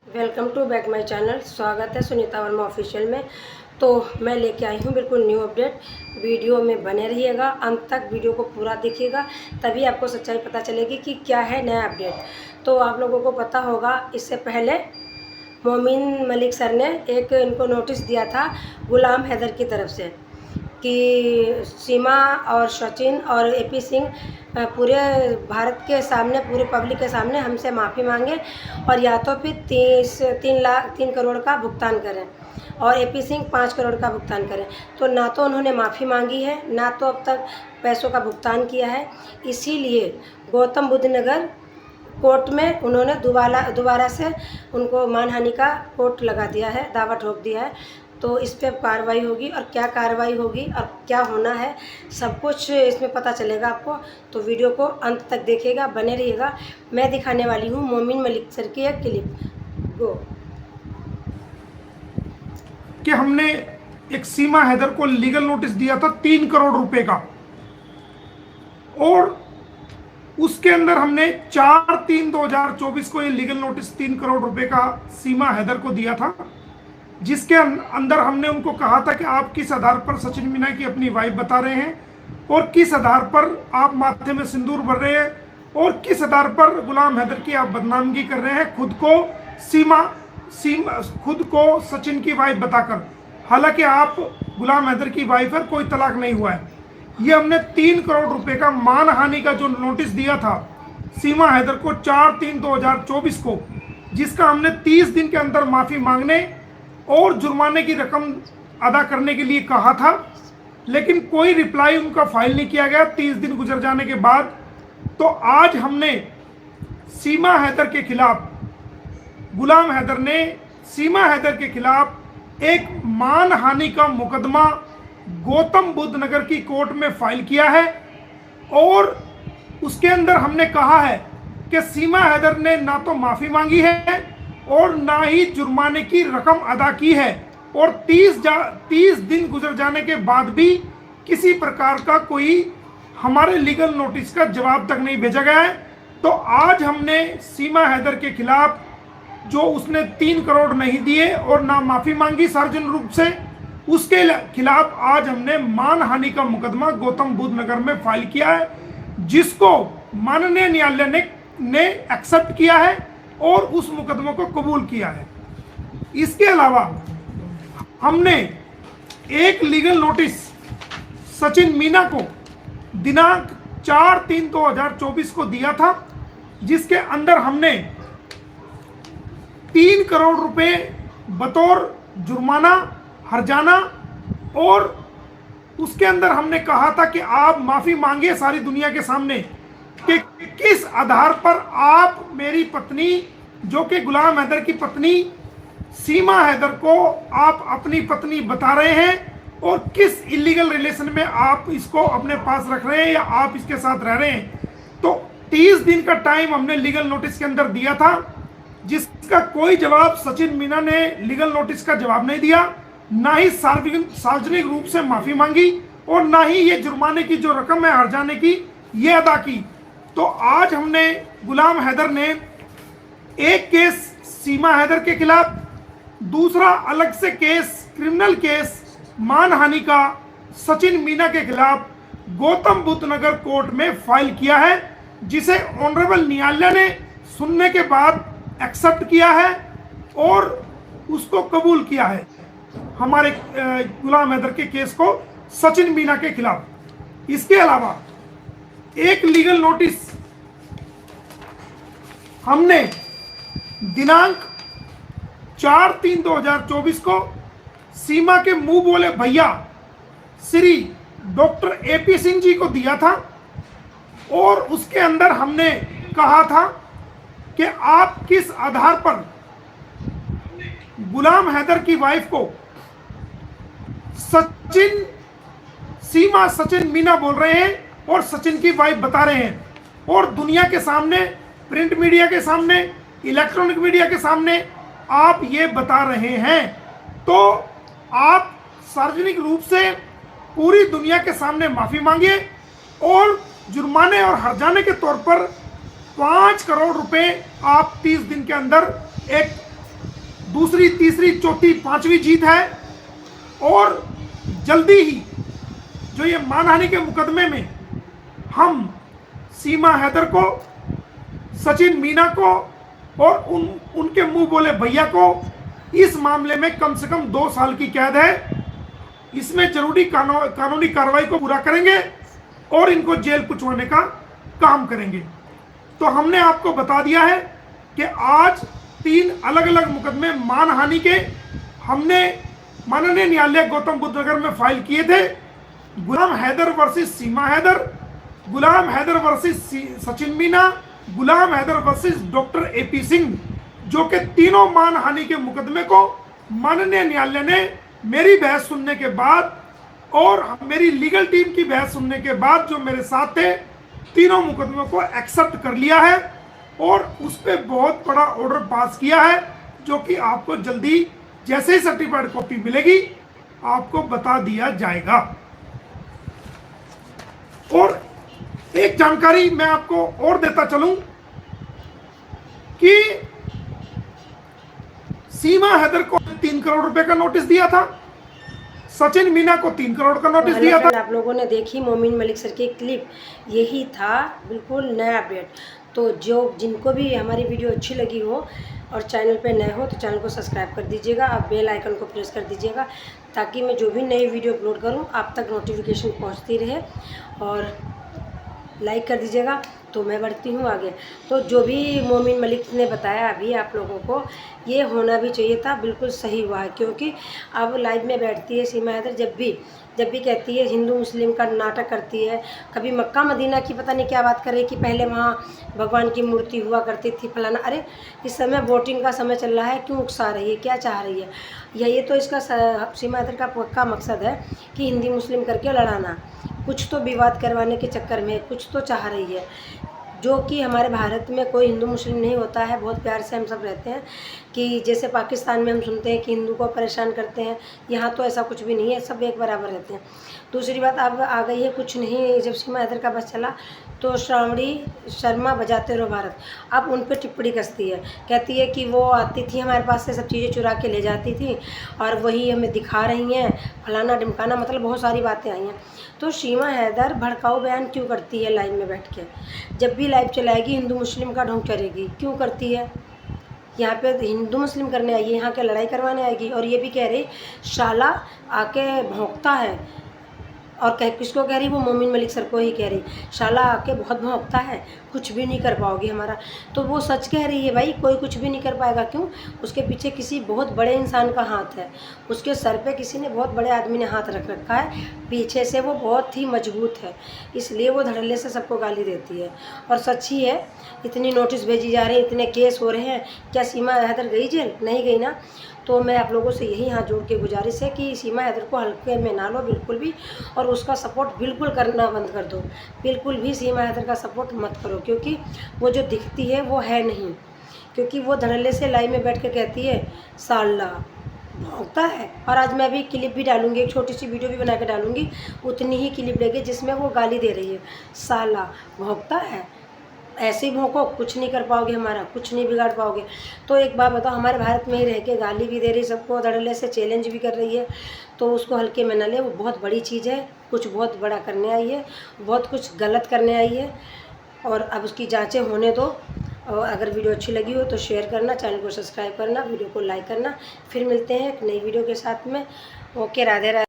Welcome to back my channel. स्वागत है Sunita Verma official में। तो मैं लेके आई हूँ बिल्कुल न्यू अपडेट। वीडियो में बने रहिएगा, अंत तक वीडियो को पूरा देखिएगा, तभी आपको सच्चाई पता चलेगी कि क्या है नया अपडेट। तो आप लोगों को पता होगा, इससे पहले मोमिन मलिक सर ने एक इनको नोटिस दिया था गुलाम हैदर की तरफ से कि सीमा और सचिन और एपी सिंह पूरे भारत के सामने, पूरे पब्लिक के सामने हमसे माफ़ी मांगे और या तो फिर 3 करोड़ का भुगतान करें और एपी सिंह 5 करोड़ का भुगतान करें। तो ना तो उन्होंने माफ़ी मांगी है, ना तो अब तक पैसों का भुगतान किया है। इसीलिए गौतम बुद्ध नगर कोर्ट में उन्होंने दोबारा से उनको मानहानि का कोर्ट लगा दिया है, दावा ठोक दिया है। तो इस पर कार्रवाई होगी और क्या कार्रवाई होगी और क्या होना है, सब कुछ इसमें पता चलेगा आपको। तो वीडियो को अंत तक देखिएगा, बने रहिएगा। मैं दिखाने वाली हूँ मोमिन मलिक सर की एक क्लिप। गो। कि हमने एक सीमा हैदर को लीगल नोटिस दिया था 3 करोड़ रुपए का, और उसके अंदर हमने 4/3/2024 को ये लीगल नोटिस 3 करोड़ रुपए का सीमा हैदर को दिया था, जिसके अंदर हमने उनको कहा था कि आप किस आधार पर सचिन मीना की अपनी वाइफ बता रहे हैं और किस आधार पर आप माथे में सिंदूर भर रहे हैं और किस आधार पर गुलाम हैदर की आप बदनामगी कर रहे हैं खुद को सचिन की वाइफ बताकर। हालांकि आप गुलाम हैदर की वाइफ है, कोई तलाक नहीं हुआ है। ये हमने 3 करोड़ रुपए का मानहानि का जो नोटिस दिया था सीमा हैदर को 4/3/2024 को, जिसका हमने 30 दिन के अंदर माफी मांगने और जुर्माने की रकम अदा करने के लिए कहा था, लेकिन कोई रिप्लाई उनका फाइल नहीं किया गया 30 दिन गुजर जाने के बाद। तो आज हमने सीमा हैदर के खिलाफ, गुलाम हैदर ने सीमा हैदर के खिलाफ एक मानहानि का मुकदमा गौतम बुद्ध नगर की कोर्ट में फाइल किया है, और उसके अंदर हमने कहा है कि सीमा हैदर ने ना तो माफी मांगी है और ना ही जुर्माने की रकम अदा की है, और 30 दिन गुजर जाने के बाद भी किसी प्रकार का कोई हमारे लीगल नोटिस का जवाब तक नहीं भेजा गया है। तो आज हमने सीमा हैदर के खिलाफ, जो उसने 3 करोड़ नहीं दिए और ना माफी मांगी सार्वजनिक रूप से, उसके खिलाफ आज हमने मानहानि का मुकदमा गौतम बुद्ध नगर में फाइल किया है, जिसको माननीय न्यायालय ने एक्सेप्ट किया है और उस मुकदमे को कबूल किया है। इसके अलावा हमने एक लीगल नोटिस सचिन मीना को दिनांक 4/3/2024 को दिया था, जिसके अंदर हमने 3 करोड़ रुपए बतौर जुर्माना, हर्जाना, और उसके अंदर हमने कहा था कि आप माफी मांगिए सारी दुनिया के सामने कि किस आधार पर आप मेरी पत्नी, जो कि गुलाम हैदर की पत्नी सीमा हैदर को आप अपनी पत्नी बता रहे हैं और किस इलीगल रिलेशन में आप इसको अपने पास रख रहे हैं या आप इसके साथ रह रहे हैं। तो 30 दिन का टाइम हमने लीगल नोटिस के अंदर दिया था, जिसका कोई जवाब सचिन मीना ने लीगल नोटिस का जवाब नहीं दिया, ना ही सार्वजनिक रूप से माफी मांगी और ना ही ये जुर्माने की जो रकम है हर्जाने की ये अदा की। तो आज हमने गुलाम हैदर ने एक केस सीमा हैदर के खिलाफ, दूसरा अलग से केस, क्रिमिनल केस मानहानि का सचिन मीना के खिलाफ गौतम बुद्ध नगर कोर्ट में फाइल किया है, जिसे ऑनरेबल न्यायालय ने सुनने के बाद एक्सेप्ट किया है और उसको कबूल किया है, हमारे गुलाम हैदर के केस को सचिन मीना के खिलाफ। इसके अलावा एक लीगल नोटिस हमने दिनांक 4/3/2024 को सीमा के मुंह बोले भैया श्री डॉक्टर एपी सिंह जी को दिया था, और उसके अंदर हमने कहा था कि आप किस आधार पर गुलाम हैदर की वाइफ को सचिन मीना बोल रहे हैं और सचिन की वाइफ बता रहे हैं, और दुनिया के सामने, प्रिंट मीडिया के सामने, इलेक्ट्रॉनिक मीडिया के सामने आप ये बता रहे हैं। तो आप सार्वजनिक रूप से पूरी दुनिया के सामने माफी मांगिए और जुर्माने और हर्जाने के तौर पर 5 करोड़ रुपए आप 30 दिन के अंदर एक दूसरी, तीसरी, चौथी, पांचवी जीत है। और जल्दी ही जो ये मानहानि के मुकदमे में हम सीमा हैदर को, सचिन मीना को और उनके मुंह बोले भैया को इस मामले में कम से कम 2 साल की कैद है। इसमें जरूरी कानूनी कार्रवाई को पूरा करेंगे और इनको जेल पुचवाने का काम करेंगे। तो हमने आपको बता दिया है कि आज 3 अलग अलग मुकदमे मानहानि के हमने माननीय न्यायालय गौतम बुद्ध नगर में फाइल किए थे। Ghulam Haider versus Seema Haider, Ghulam Haider versus Sachin Meena, Ghulam Haider versus doctor AP Singh, जो कि तीनों मानहानि के मुकदमे को माननीय न्यायालय ने मेरी बहस सुनने के बाद और मेरी लीगल टीम की बहस सुनने के बाद जो मेरे साथ थे, तीनों मुकदमों को एक्सेप्ट कर लिया है और उस पर बहुत बड़ा ऑर्डर पास किया है, जो कि आपको जल्दी जैसे ही सर्टिफाइड कॉपी मिलेगी आपको बता दिया जाएगा। और एक जानकारी मैं आपको और देता चलूं कि सीमा हैदर को 3 करोड़ रुपए का नोटिस दिया था, सचिन मीना को 3 करोड़ का नोटिस दिया था। आप लोगों ने देखी मोमिन मलिक सर की क्लिप, यही था बिल्कुल नया अपडेट। तो जो जिनको भी हमारी वीडियो अच्छी लगी हो और चैनल पे नए हो तो चैनल को सब्सक्राइब कर दीजिएगा, आप बेल आइकन को प्रेस कर दीजिएगा ताकि मैं जो भी नई वीडियो अपलोड करूं आप तक नोटिफिकेशन पहुंचती रहे। और लाइक कर दीजिएगा तो मैं बढ़ती हूँ आगे। तो जो भी मोमिन मलिक ने बताया अभी आप लोगों को, ये होना भी चाहिए था, बिल्कुल सही हुआ है। क्योंकि अब लाइव में बैठती है सीमा हैदर, जब भी कहती है हिंदू मुस्लिम का नाटक करती है, कभी मक्का मदीना की पता नहीं क्या बात कर रही कि पहले वहाँ भगवान की मूर्ति हुआ करती थी फलाना। अरे इस समय वोटिंग का समय चल रहा है, क्यों उकसा रही है, क्या चाह रही है? ये तो इसका सीमा हैदर का पक्का मकसद है कि हिंदी मुस्लिम करके लड़ाना, कुछ तो विवाद करवाने के चक्कर में कुछ तो चाह रही है। जो कि हमारे भारत में कोई हिंदू मुस्लिम नहीं होता है, बहुत प्यार से हम सब रहते हैं। कि जैसे पाकिस्तान में हम सुनते हैं कि हिंदू को परेशान करते हैं, यहाँ तो ऐसा कुछ भी नहीं है, सब एक बराबर रहते हैं। दूसरी बात अब आ गई है कुछ नहीं, जब सीमा हैदर का बस चला तो श्रावणी शर्मा बजाते रहो भारत, अब उन पर टिप्पणी कसती है, कहती है कि वो आती थी हमारे पास से सब चीज़ें चुरा के ले जाती थी और वही हमें दिखा रही हैं फलाना ढिमकाना, मतलब बहुत सारी बातें आई हैं। तो सीमा हैदर भड़काऊ बयान क्यों करती है लाइव में बैठ के? जब भी लाइव चलाएगी हिंदू मुस्लिम का ढोंग करेगी, क्यों करती है? यहाँ पे हिंदू मुस्लिम करने आई है, यहाँ के लड़ाई करवाने आएगी। और ये भी कह रही शाला आके भौंकता है, और किसको कह रही? वो मोमिन मलिक सर को ही कह रही, शाला आके बहुत भौंकता है, कुछ भी नहीं कर पाओगे हमारा। तो वो सच कह रही है भाई, कोई कुछ भी नहीं कर पाएगा। क्यों? उसके पीछे किसी बहुत बड़े इंसान का हाथ है, उसके सर पे किसी ने, बहुत बड़े आदमी ने हाथ रख रखा है, पीछे से वो बहुत ही मजबूत है, इसलिए वो धड़ल्ले से सबको गाली देती है। और सच ही है, इतनी नोटिस भेजी जा रही है, इतने केस हो रहे हैं, क्या सीमा हैदर गई जेल? नहीं गई ना। तो मैं आप लोगों से यही हाथ जोड़ के गुजारिश है कि सीमा हैदर को हल्के में ना लो बिल्कुल भी, और उसका सपोर्ट बिल्कुल करना बंद कर दो। बिल्कुल भी सीमा हैदर का सपोर्ट मत करो, क्योंकि वो जो दिखती है वो है नहीं। क्योंकि वो धड़ल्ले से लाइव में बैठ के कहती है साला भौंकता है। और आज मैं अभी क्लिप भी डालूंगी, एक छोटी सी वीडियो भी बना के डालूंगी, उतनी ही क्लिप लेके जिसमें वो गाली दे रही है, साला भौंकता है, ऐसे ही भौंको, कुछ नहीं कर पाओगे हमारा, कुछ नहीं बिगाड़ पाओगे। तो एक बात बताओ, हमारे भारत में ही रह के गाली भी दे रही सबको, धड़ल्ले से चैलेंज भी कर रही है, तो उसको हल्के में न ले। वो बहुत बड़ी चीज़ है, कुछ बहुत बड़ा करने आई है, बहुत कुछ गलत करने आई है, और अब उसकी जांचें होने दो। और अगर वीडियो अच्छी लगी हो तो शेयर करना, चैनल को सब्सक्राइब करना, वीडियो को लाइक करना। फिर मिलते हैं एक नई वीडियो के साथ में। ओके, राधे राधे।